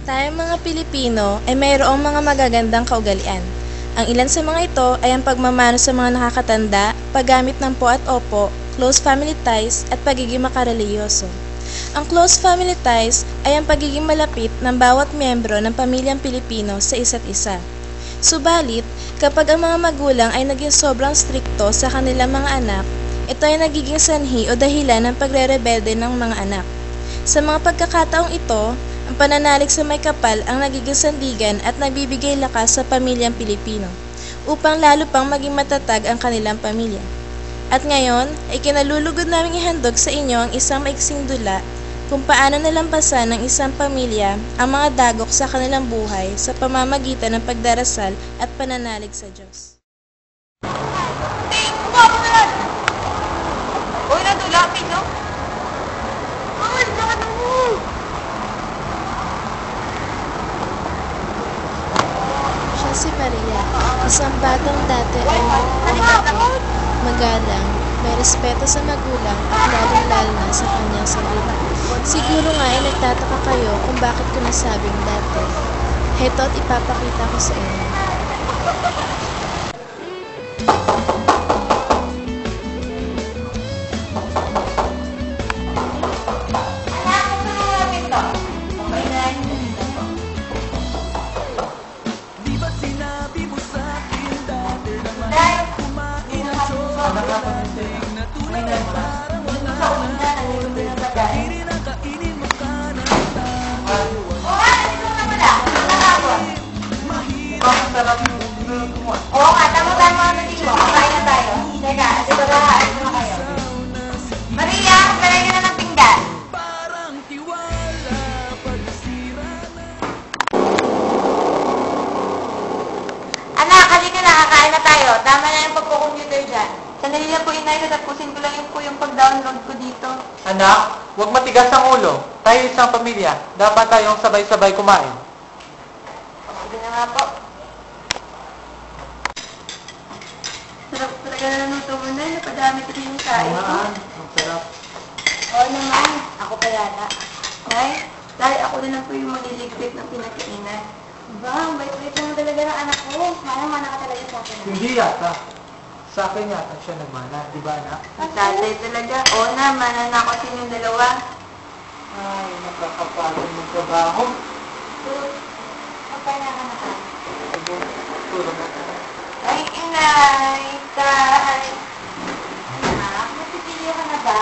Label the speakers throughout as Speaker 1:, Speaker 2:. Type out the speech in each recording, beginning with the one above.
Speaker 1: Tayong mga Pilipino ay mayroong mga magagandang kaugalian. Ang ilan sa mga ito ay ang pagmamano sa mga nakakatanda, paggamit ng po at opo, close family ties, at pagiging makareliyoso. Ang close family ties ay ang pagiging malapit ng bawat miyembro ng pamilyang Pilipino sa isa't isa. Subalit, kapag ang mga magulang ay naging sobrang strikto sa kanilang mga anak, ito ay nagiging sanhi o dahilan ng pagre-rebelde ng mga anak. Sa mga pagkakataong ito, ang pananalig sa may kapal ang nagiging sandigan at nagbibigay lakas sa pamilyang Pilipino upang lalo pang maging matatag ang kanilang pamilya. At ngayon ay kinalulugod naming ihandog sa inyo ang isang maiksing dula kung paano nalampasan ng isang pamilya ang mga dagok sa kanilang buhay sa pamamagitan ng pagdarasal at pananalig sa Diyos.
Speaker 2: Uy, nadulapin, no? Ay, saka na mo!
Speaker 1: Siya si Maria, isang batang dati ay magalang, may respeto sa magulang at lalong-lalo na sa kanyang sarili. Siguro nga ay nagtataka kayo kung bakit ko nasabing dati. Heto at ipapakita ko sa inyo.
Speaker 2: Oo nga, tama-tama ang natin mo. Kain na tayo. Teka, sigurahan mo kayo. Maria, maglalagay ka na ng pinggan. Anak, halika na, kakain na tayo. Tama na yung pagpo-computer dyan. Sandali na po, inay, tatapusin ko lang yung pag-download ko dito.
Speaker 3: Anak, huwag matigas ang ulo. Tayo isang pamilya. Dapat tayong sabay-sabay kumain.
Speaker 2: Sige na nga po. Sarap talaga na nanuto mo na, napadami ko din yung kain ko.
Speaker 3: Ang sarap.
Speaker 2: Oo naman, ako pa yata. Nay, dahil ako na lang po yung maliligpit ng pinakainan. Ba, ang bait-bait naman talaga ng anak ko. Mana-mana ka talaga sa akin.
Speaker 3: Hindi yata. Sa akin yata siya nagmana. Di ba, anak?
Speaker 2: Ang tatay talaga. Oo na, mana na ako sa inyong dalawa.
Speaker 3: Ay, nakakapagod ng trabaho.
Speaker 2: Magpahinga ka na ka.
Speaker 3: Tulog na tayo.
Speaker 2: Ay, inay, tay. Anak, matipili ka na ba?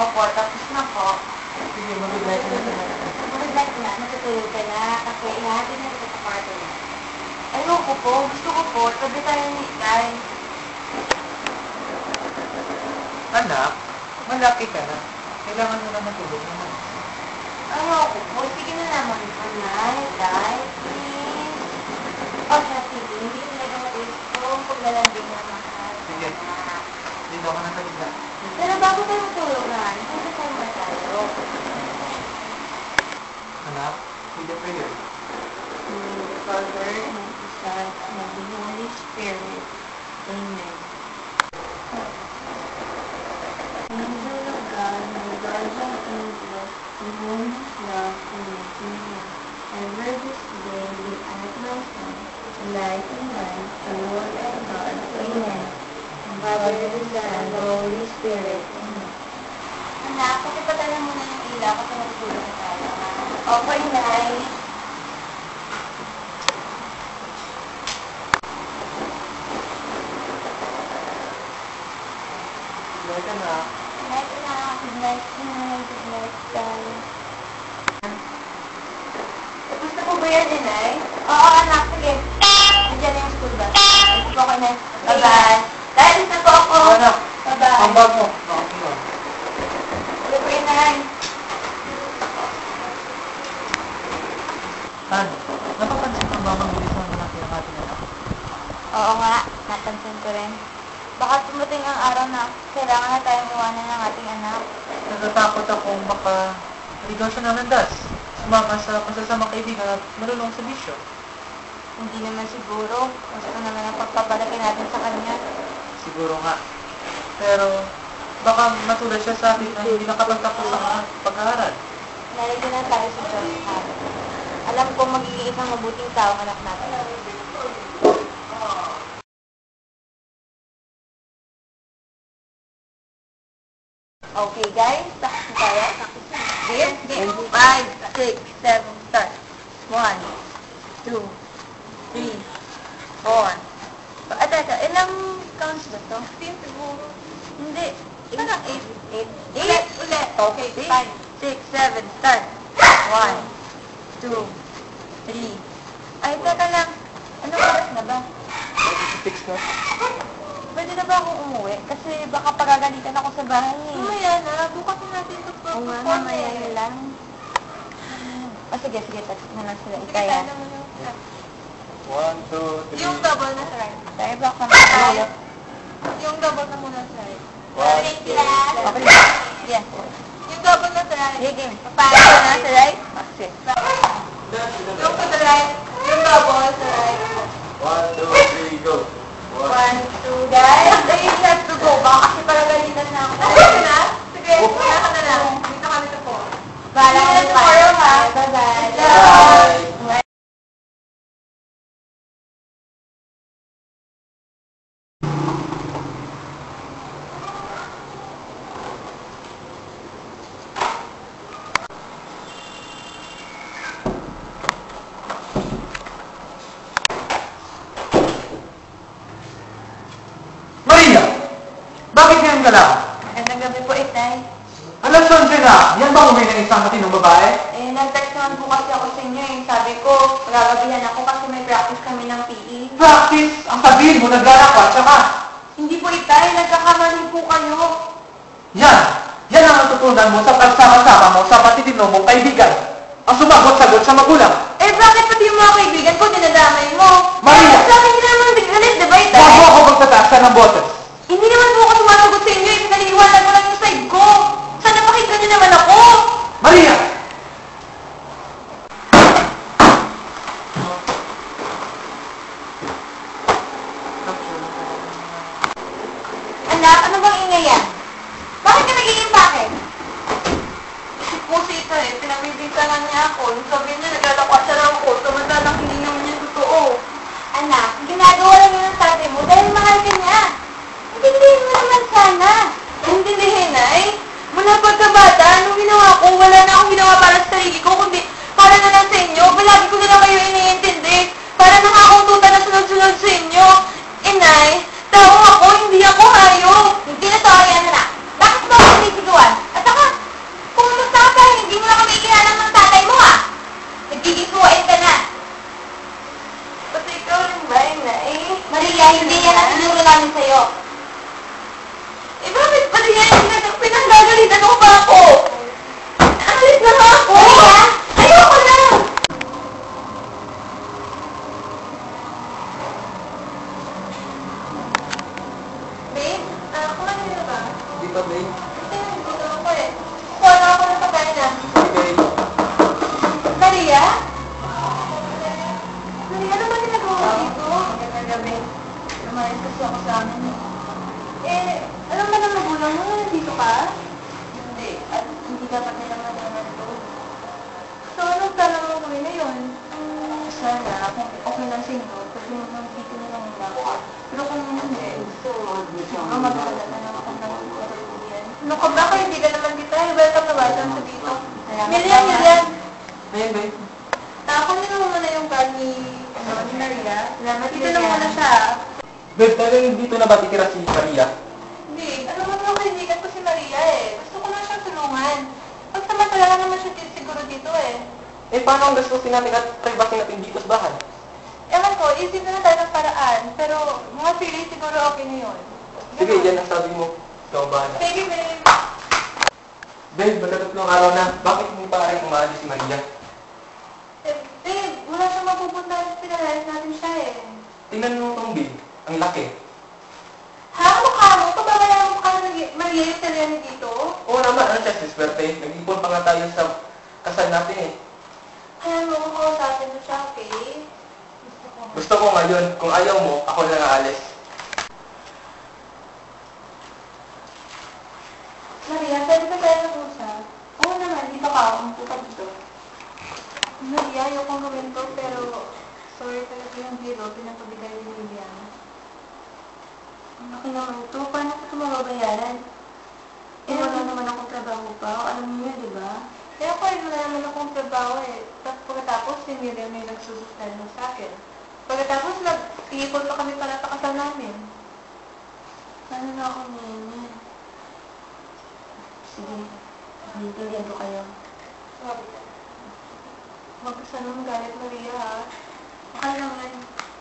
Speaker 2: Opo, tapos na po.
Speaker 3: Sige, mag-good-night na tayo.
Speaker 2: Mag-night na, matutulog ka na. Kasi ihahatid na kita sa kwarto na. Ayoko po, gusto ko po, tabi tayo ni Itay.
Speaker 3: Anak, malaki ka na. Kailangan mo na matulog naman.
Speaker 2: Ayoko po, sige na naman. Anay, Tay, please. O siya, sige, hindi ko talaga matiis ko paglalambing na mahal.
Speaker 3: Sige. Dito ka na sa gitna.
Speaker 2: Pero bago tayo matulog na, hindi tayo matalo.
Speaker 3: Anak, hindi pwede.
Speaker 2: Father, and of the Son, and of the Holy Spirit. Amen. Angel of God, my guardian angel, in whom His love and mercy me, ever this day be at my side, life and life, the Lord and God. Amen. Father, the Son, the Holy Spirit. Amen. Anak, pakipatalan mo na yung ilaw kasi matulog na tayo. Opo, Inay.
Speaker 3: Good night, anak.
Speaker 2: Good night, anak. Good night, Inay. Good night, Tay. Tapos na po ba yan, Inay? Oo, anak. Sige. Nandiyan na yung school bus. Ito po ako, Inay. Bye-bye. Dahil na po ako.
Speaker 3: Anak,
Speaker 2: Bye-bye.
Speaker 3: ang bag mo. Okay.
Speaker 2: Ulit po, Inay.
Speaker 3: Han, napapansin mo ba mabilis ang malaki ang ating anak?
Speaker 2: Oo nga, napansin ko rin. Baka tumating ang araw na kailangan na tayong iwanan ng ating anak.
Speaker 3: Natatakot akong baka maligaw siya ng landas. Sumama sa masasamang kaibigan at malulong sa bisyo.
Speaker 2: Hindi naman siguro. Gusto naman ang pagpapalaki natin sa kanya.
Speaker 3: Siguro nga. Pero baka matulad siya sa atin na hindi nakapagtapos ang pag-aaral.
Speaker 2: Nalagyan na tayo sa Diyos. Alam ko magiging isang mabuting tao ang anak natin. Okay, guys. Takot na tayo. Game? Game. 5, 6, 7, start. 1, 2, 3, 4. Teka, ilang counts ba to? 15 siguro. Hindi. Parang 8. 8? Ulit. Okay, 5, 6, 7, start. 1, 2, 3. Ay, teka lang. Anong oras na ba?
Speaker 3: 6 na.
Speaker 2: Pwede na ba akong umuwi? Kasi baka pagagalitan ako sa bahay eh. Mamaya na. Bukas na natin ito. Oo nga, mamaya na lang. Sige. Tapos na lang sila. Ikaya.
Speaker 3: 1, 2, 3.
Speaker 2: Yung double na sa right. Tayo ba ka tayo? Yung double na muna sa right.
Speaker 3: One,
Speaker 2: Okay. Yes. Yung double na sa right. Game. Paano na sa right? Okay. Yung to the right. Yung double sa right.
Speaker 3: 1, 2, 3, go.
Speaker 2: 1, 2, guys. Ayun, let's go. Baka kasi paragalitan na ako. Ayun na? Sige, wala ka na lang. Dito kami sa po. Bahala ka na tomorrow, ha? Bye-bye.
Speaker 3: Bye. Maria! Bakit ngayon ka lang?
Speaker 2: Magandang gabi po, Itay.
Speaker 3: Alas 11 na! Yan ba umuwi ng isang matinong babae?
Speaker 2: Nag-text naman po kasi ako sa inyo eh. Sabi ko, gagabihan ako kasi may practice kami ng PE.
Speaker 3: Practice! Ang sabihin mo, naglalakad, tsaka...
Speaker 2: Hindi po, Itay. Nagkakamali po kayo.
Speaker 3: Yan! Yan ang natutunan mo sa pagsama-sama mo sa matitino mong kaibigan. Ang sumagot-sagot sa magulang.
Speaker 2: Bakit pati yung mga kaibigan ko dinadamay mo?
Speaker 3: Maria!
Speaker 2: Sa akin hindi naman biglalit, di ba, Itay?
Speaker 3: Huwag mo ako magtataas ka ng boses.
Speaker 2: Hindi naman po ako sumasagot sa inyo. Pinaliliwanag ko lang yung side ko. Sana pakinggan niyo naman ako.
Speaker 3: Maria!
Speaker 2: Anak, ano bang ingay yan? Bakit ka nagiging bakit? Pusi ito eh. Pinabibintangan niya ako. Yung sabihin niya, naglalakwa siya ng ako. Samantalang hindi naman niya totoo. Anak, ginagawa lang yun ng tatay mo dahil mahal ka niya. Intindihin mo naman sana. Intindihin ay? Mula pagkabata, anong ginawa ko? Wala na akong ginawa para sa sarili ko, kundi para na lang sa inyo. Palagi ko na lang kayo iniintindi. Para na nga akong tuta na sunod-sunod sa inyo. Inay, tao ako, hindi ako hayop. Hindi na tao yan, anak. Bakit ba ako sinisigawan? At saka, kung basta ka, hindi mo na kami ikinalang ng tatay mo, ha? Nagiging kuwain ka na. Kasi ikaw rin ba, Inay? Maria, hindi yan ang tinuro namin sa'yo. Bakit ba yan? Pinanggagalitan mo ba ako? Alis na nga ako! Maria, ayoko na! Babe, kumain na ba?
Speaker 3: Hindi pa, babe.
Speaker 2: Hindi na ako eh. Kuha na ako ng pagkain na.
Speaker 3: Okay.
Speaker 2: Maria? Maria, ano ba ginagawa mo dito? Magandang gabi. Lumayas kasi ako sa amin. Alam ba ng magulang mo na nandito ka? Hindi. At hindi dapat nila malaman to. So, anong plano mo gawin na yun? Sana, kung okay lang sa inyo, pwede mo nang dito na lang muna ako. Pero kung hindi, magdala na lang ako ng matuluyan. Ano ka ba? Kaya hindi ka naman dito. Welcome na welcome sa dito. Million.
Speaker 3: Ayan, babe.
Speaker 2: Kunin mo muna yung card ni Maria. Dito na muna siya.
Speaker 3: Babe, talagang dito na ba titira si Maria?
Speaker 2: Hindi. Ano mo yung kaibigan ko si Maria eh. Gusto ko na siyang tulungan. Pagsamantala naman siya siguro dito eh.
Speaker 3: Paano ang gastusin natin at privacy natin dito sa bahay?
Speaker 2: Ewan ko, isip na tayo ng paraan. Pero mga feeling siguro okay na yun.
Speaker 3: Sige, yan ang sabi mo. Ikaw ang bahala.
Speaker 2: Sige, babe.
Speaker 3: Babe, magkatatlong araw na. Bakit hindi pa rin umaalis si Maria?
Speaker 2: Babe, wala siyang mapupuntahan sa pinalayas natin siya eh.
Speaker 3: Tingnan mo itong babe. Ang laki.
Speaker 2: Ha? Mukha mo? Pabawala mo mukha na Maria yung Italiano dito?
Speaker 3: Oo naman, ano siya, swerte. Nag-ipon pa nga tayo sa kasal natin eh.
Speaker 2: Kaya mo ko sa atin mo siya, okay?
Speaker 3: Gusto ko ngayon, kung ayaw mo, ako na aalis.
Speaker 2: Maria, pwede ba tayo nag-usap? Oo naman, dito ka. Umupo ka dito. Maria, ayoko nga babayaran ko, pero sorry talaga yung biro, pinapabigay ni Lilian. Ang laki naman ito. Paano ko ito mababayaran? Wala naman akong trabaho pa. Alam niyo, di ba? Kaya ko rin wala naman akong trabaho eh. Tapos pagkatapos, si Miriam may nagsusustento sa akin. Pagkatapos, nag-iipon pa kami para sa kasal namin. Paano na ako ngayon? Sige, naiintindihan ko kayo. Sorry. Huwag ka sana magalit, Maria, ha? Okay naman.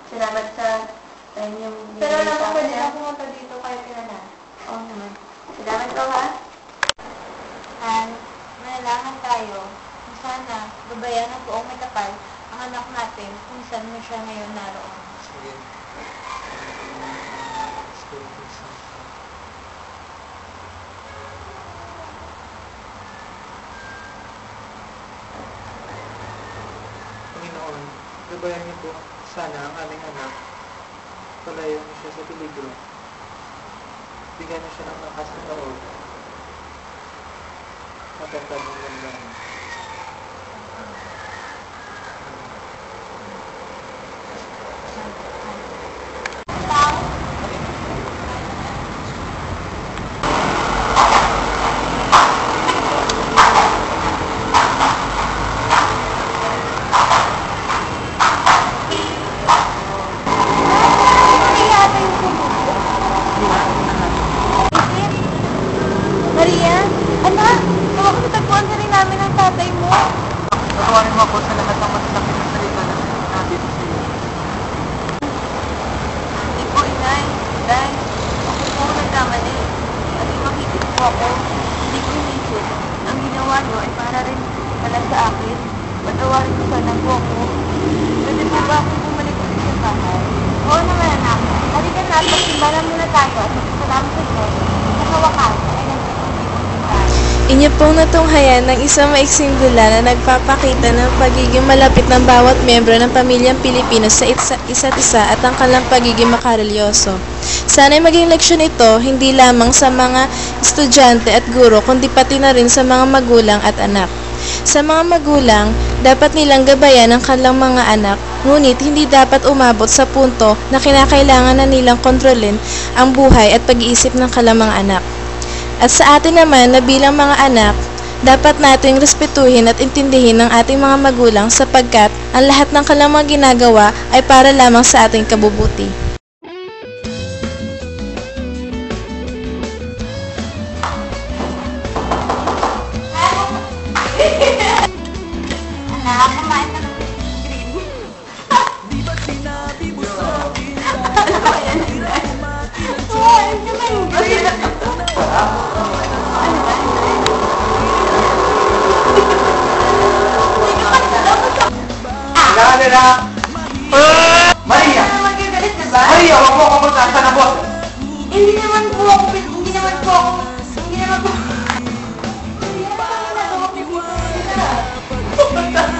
Speaker 2: Salamat sa time yung... Pero alam mo, pwede na pumunta dito kahit kailan na. Oo naman. Salamat ko, ha? Manalangin tayo. Kung sana, babayan ng buong may kapal ang anak natin kung saan mo siya ngayon naroon.
Speaker 3: Sige. Panginoon, gabayan niyo po sana ang aming anak. Palayo niyo siya sa peligro. Bigyan niyo siya ng lakas ng loob. Matagtag ng gandang.
Speaker 2: Maria, anak, tagpuan ka rin namin ang tatay mo.
Speaker 3: Patawarin mo ako sa lahat ng masasakit na salita na sinabi ko sa iyo.
Speaker 2: Hindi po, inay. Dahil, ako po ang nagkamali. At makikip po ako. Hindi ko inisip. Ang ginawa niyo ay para rin pala sa akin. Patawarin mo sana po ako. Pwede po ba akong bumalik ulit sa bahay? Oo naman, anak. Halika na at magsimbahan muna tayo at salamat sa Diyos. Sa wakas, ay
Speaker 1: Inyo pong natunghayan ng isang maiksing dula na nagpapakita ng pagiging malapit ng bawat miyembro ng pamilyang Pilipino sa isa't isa at ang kanilang pagiging makarelyoso. Sana'y maging leksyon ito hindi lamang sa mga estudyante at guro kundi pati na rin sa mga magulang at anak. Sa mga magulang, dapat nilang gabayan ang kanilang mga anak, ngunit hindi dapat umabot sa punto na kinakailangan na nilang kontrolin ang buhay at pag-iisip ng kanilang mga anak. At sa atin naman na bilang mga anak, dapat nating respetuhin at intindihin ang ating mga magulang sapagkat ang lahat ng kanilang mga ginagawa ay para lamang sa ating kabubuti.
Speaker 2: anak, kumain ka ng green.
Speaker 4: Di ba sinabi mo sa akin
Speaker 2: Ano ba yan? Oo, ayun naman yung green.
Speaker 3: Nila! Maria!
Speaker 2: Ano magagalit, diba?
Speaker 3: Maria, huwag mo ako magkasa na boss!
Speaker 2: Hindi naman po ako. Hindi naman po. Hindi naman po. Hindi naman po.